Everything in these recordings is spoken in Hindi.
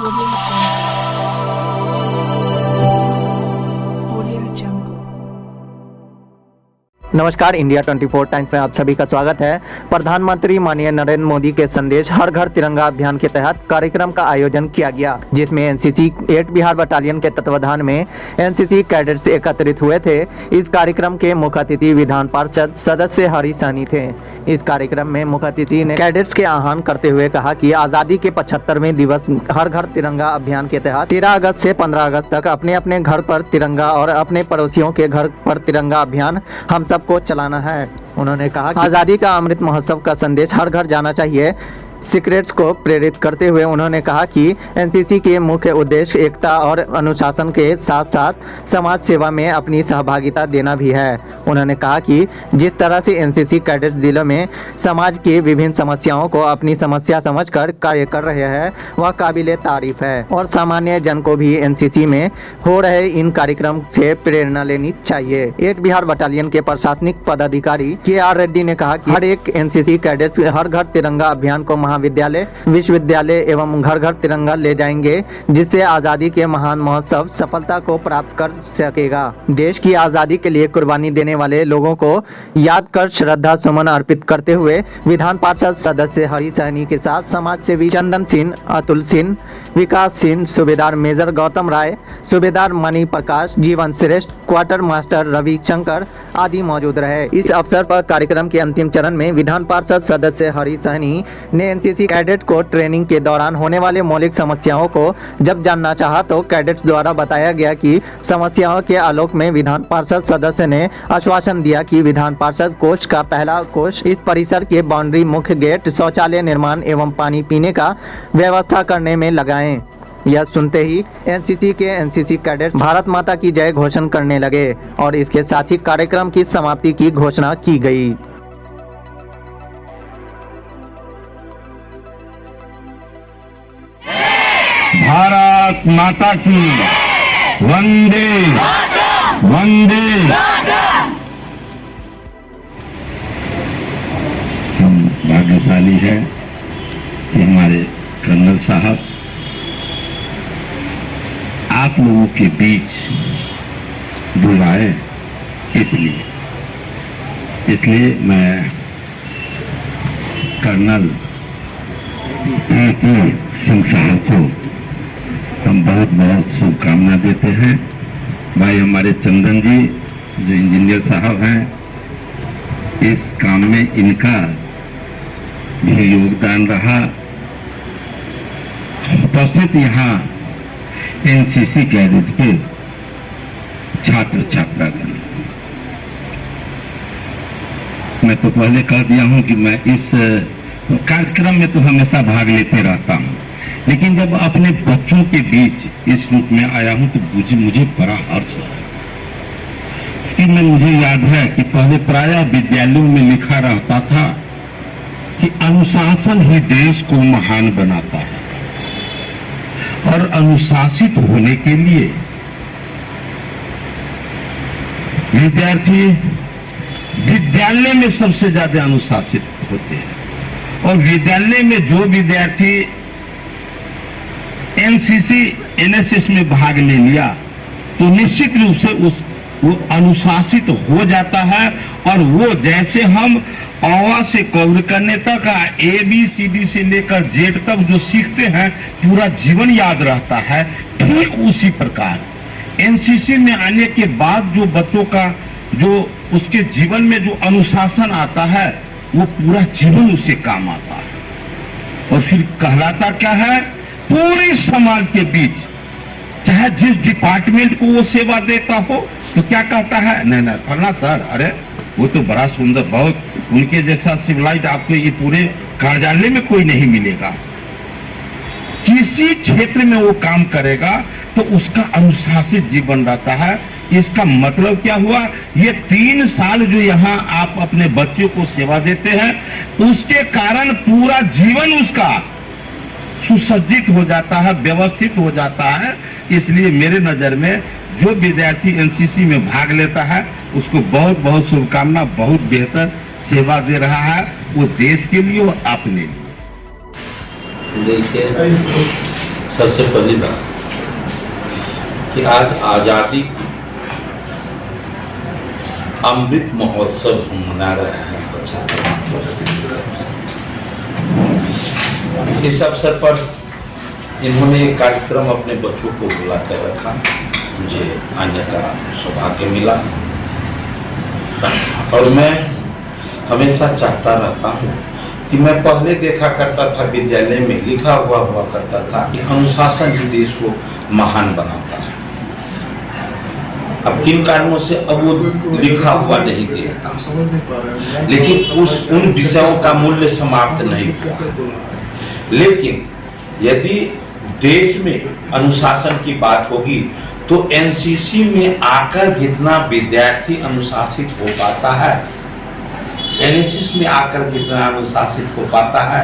Audio Jungle. नमस्कार, इंडिया 24 टाइम्स में आप सभी का स्वागत है। प्रधानमंत्री माननीय नरेंद्र मोदी के संदेश हर घर तिरंगा अभियान के तहत कार्यक्रम का आयोजन किया गया, जिसमें एनसीसी 8 बिहार बटालियन के तत्वाधान में एनसीसी कैडेट्स एकत्रित हुए थे। इस कार्यक्रम के मुख्य अतिथि विधान पार्षद सदस्य हरी सहनी थे। इस कार्यक्रम में मुख्य अतिथि ने कैडेट्स के आह्वान करते हुए कहा कि आज़ादी के 75वें दिवस हर घर तिरंगा अभियान के तहत 13 अगस्त से 15 अगस्त तक अपने अपने घर पर तिरंगा और अपने पड़ोसियों के घर पर तिरंगा अभियान हम सबको चलाना है। उन्होंने कहा कि आज़ादी का अमृत महोत्सव का संदेश हर घर जाना चाहिए। सीक्रेट्स को प्रेरित करते हुए उन्होंने कहा कि एनसीसी के मुख्य उद्देश्य एकता और अनुशासन के साथ साथ समाज सेवा में अपनी सहभागिता देना भी है। उन्होंने कहा कि जिस तरह से एनसीसी कैडेट्स जिलों में समाज की विभिन्न समस्याओं को अपनी समस्या समझकर कार्य कर रहे हैं, वह काबिले तारीफ है और सामान्य जन को भी एनसीसी में हो रहे इन कार्यक्रम से प्रेरणा लेनी चाहिए। 8 बिहार बटालियन के प्रशासनिक पदाधिकारी KR रेड्डी ने कहा कि हर एक एनसीसी कैडेट्स हर घर तिरंगा अभियान को महाविद्यालय, विश्वविद्यालय एवं घर घर तिरंगा ले जाएंगे, जिससे आज़ादी के महान महोत्सव सफलता को प्राप्त कर सकेगा। देश की आज़ादी के लिए कुर्बानी देने वाले लोगों को याद कर श्रद्धा सुमन अर्पित करते हुए विधान पार्षद सदस्य हरी सहनी के साथ समाज सेवी चंदन सिंह, अतुल सिंह, विकास सिंह, सूबेदार मेजर गौतम राय, सूबेदार मणि प्रकाश, जीवन श्रेष्ठ, क्वार्टर मास्टर रवि शंकर आदि मौजूद रहे। इस अवसर पर कार्यक्रम के अंतिम चरण में विधान पार्षद सदस्य हरी सहनी ने एनसीसी कैडेट को ट्रेनिंग के दौरान होने वाले मौलिक समस्याओं को जब जानना चाहा तो कैडेट्स द्वारा बताया गया कि समस्याओं के आलोक में विधान पार्षद सदस्य ने आश्वासन दिया कि विधान पार्षद कोष का पहला कोष इस परिसर के बाउंड्री, मुख्य गेट, शौचालय निर्माण एवं पानी पीने का व्यवस्था करने में लगाएं। यह सुनते ही एनसीसी कैडेट्स भारत माता की जय घोषणा करने लगे और इसके साथ ही कार्यक्रम की समाप्ति की घोषणा की गई। भारत माता की वंदे वंदे। हम भाग्यशाली है कि हमारे कर्नल साहब आप लोगों के बीच बुलाए, इसलिए मैं कर्नल सिंह साहब को हम बहुत बहुत शुभकामना देते हैं। भाई हमारे चंदन जी जो इंजीनियर साहब हैं, इस काम में इनका भी योगदान रहा। उपस्थित यहाँ एनसीसी कैडेट के छात्र छात्रागण, मैं तो पहले कह दिया हूँ कि मैं इस कार्यक्रम में तो हमेशा भाग लेते रहता हूँ, लेकिन जब अपने बच्चों के बीच इस रूप में आया हूँ तो मुझे बड़ा हर्ष है कि मुझे याद है कि पहले प्रायः विद्यालयों में लिखा रहता था कि अनुशासन ही देश को महान बनाता है और अनुशासित होने के लिए विद्यार्थी विद्यालय में सबसे ज्यादा अनुशासित होते हैं और विद्यालय में जो विद्यार्थी एनसीसी एनएसएस में भाग ले लिया तो निश्चित रूप से वो अनुशासित हो जाता है और वो जैसे हम अ से कौर करने तक ABCD से लेकर Z तक जो सीखते हैं पूरा जीवन याद रहता है, ठीक उसी प्रकार एनसीसी में आने के बाद जो बच्चों का जो उसके जीवन में जो अनुशासन आता है वो पूरा जीवन उसे काम आता है। और फिर कहलाता क्या है, पूरे समाज के बीच चाहे जिस डिपार्टमेंट को वो सेवा देता हो तो क्या कहता है, नहीं फलना सर, अरे वो तो बड़ा सुंदर, बहुत उनके जैसा सिविलाइज आपको ये पूरे कार्यालय में कोई नहीं मिलेगा। किसी क्षेत्र में वो काम करेगा तो उसका अनुशासित जीवन रहता है। इसका मतलब क्या हुआ, ये 3 साल जो यहाँ आप अपने बच्चों को सेवा देते हैं उसके कारण पूरा जीवन उसका सुसज्जित हो जाता है, व्यवस्थित हो जाता है। इसलिए मेरे नजर में जो विद्यार्थी एनसीसी में भाग लेता है उसको बहुत बहुत शुभकामना, बहुत बेहतर सेवा दे रहा है, वो देश के लिए और अपने लिए। देखिए सबसे पहली बात कि आज आज़ादी अमृत महोत्सव हम मना रहे हैं 75 वर्ष। इस अवसर पर इन्होंने एक कार्यक्रम अपने बच्चों को बुला कर रखा, मुझे आने का सौभाग्य मिला और मैं हमेशा चाहता रहता हूँ कि मैं पहले देखा करता था विद्यालय में लिखा हुआ करता था कि अनुशासन ही देश को महान बनाता है। अब किन कारणों से अब वो लिखा हुआ नहीं देखता, लेकिन उन विषयों का मूल्य समाप्त नहीं हुआ। लेकिन यदि देश में अनुशासन की बात होगी तो एनसीसी में आकर जितना विद्यार्थी अनुशासित हो पाता है, एनएसएस में आकर जितना अनुशासित हो पाता है,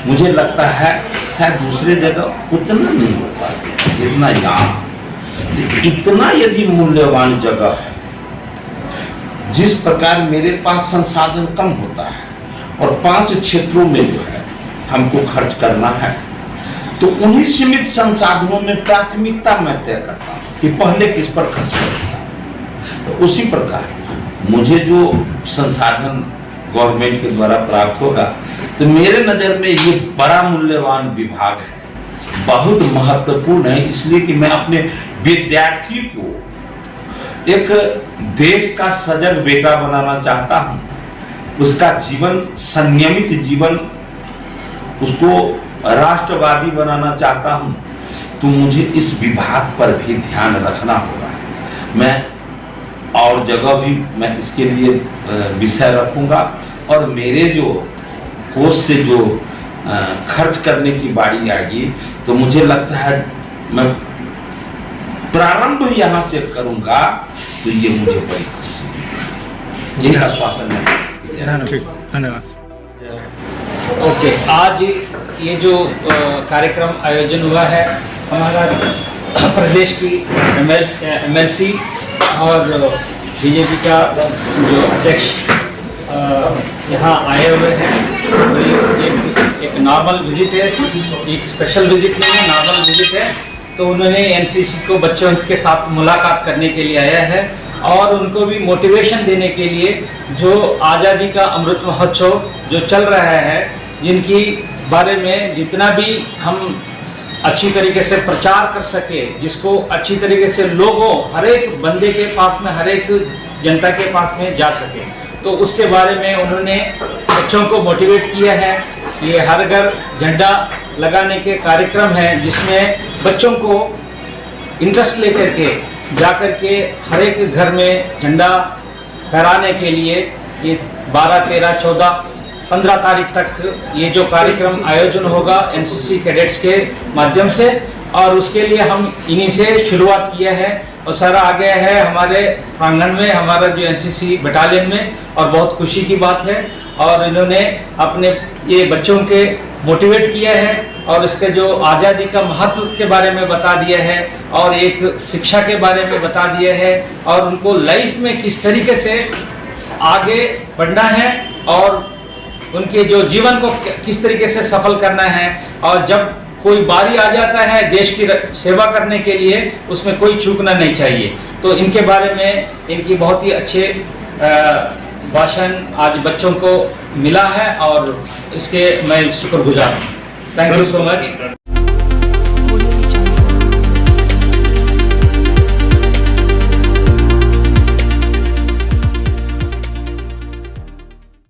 मुझे लगता है शायद दूसरे जगह उतना नहीं हो पाता जितना यहाँ। इतना यदि मूल्यवान जगह है, जिस प्रकार मेरे पास संसाधन कम होता है और 5 क्षेत्रों में जो है हमको खर्च करना है, तो उन्हीं सीमित संसाधनों में प्राथमिकता मैं तय करता हूँ कि पहले किस पर खर्च करना। तो उसी प्रकार मुझे जो संसाधन गवर्नमेंट के द्वारा प्राप्त होगा, तो मेरे नज़र में ये बड़ा मूल्यवान विभाग है, बहुत महत्वपूर्ण है, इसलिए कि मैं अपने विद्यार्थी को एक देश का सजग बेटा बनाना चाहता हूँ, उसका जीवन संयमित जीवन, उसको राष्ट्रवादी बनाना चाहता हूँ। तो मुझे इस विभाग पर भी ध्यान रखना होगा। मैं और जगह भी मैं इसके लिए विषय रखूँगा और मेरे जो कोष से जो खर्च करने की बारी आएगी, तो मुझे लगता है मैं प्रारंभ यहाँ से करूँगा, तो ये मुझे बड़ी खुशी है। यही आश्वासन है। धन्यवाद। ओके, आज ये जो कार्यक्रम आयोजन हुआ है, हमारा प्रदेश की एमएलसी और बीजेपी का जो अध्यक्ष यहाँ आए हुए हैं। तो एक नॉर्मल विजिट है, एक स्पेशल विजिट नहीं है, नॉर्मल विजिट है। तो उन्होंने एनसीसी को बच्चों के साथ मुलाकात करने के लिए आया है और उनको भी मोटिवेशन देने के लिए जो आज़ादी का अमृत महोत्सव जो चल रहा है, जिनकी बारे में जितना भी हम अच्छी तरीके से प्रचार कर सके, जिसको अच्छी तरीके से लोगों, हर एक बंदे के पास में, हर एक जनता के पास में जा सके, तो उसके बारे में उन्होंने बच्चों को मोटिवेट किया है। ये हर घर झंडा लगाने के कार्यक्रम है, जिसमें बच्चों को इंटरेस्ट लेकर के जाकर के हर एक घर में झंडा फहराने के लिए ये 12, 13, 14, 15 तारीख तक ये जो कार्यक्रम आयोजन होगा एनसीसी कैडेट्स के माध्यम से, और उसके लिए हम इन्हीं से शुरुआत किया है और सारा आ गया है हमारे प्रांगण में, हमारा जो एनसीसी बटालियन में, और बहुत खुशी की बात है। और इन्होंने अपने ये बच्चों के मोटिवेट किया है और इसके जो आज़ादी का महत्व के बारे में बता दिया है और एक शिक्षा के बारे में बता दिया है और उनको लाइफ में किस तरीके से आगे बढ़ना है और उनके जो जीवन को किस तरीके से सफल करना है। और जब कोई बारी आ जाता है देश की सेवा करने के लिए, उसमें कोई चूकना नहीं चाहिए। तो इनके बारे में इनकी बहुत ही अच्छे भाषण आज बच्चों को मिला है और इसके मैं शुक्रगुजार हूँ। Thank you so much.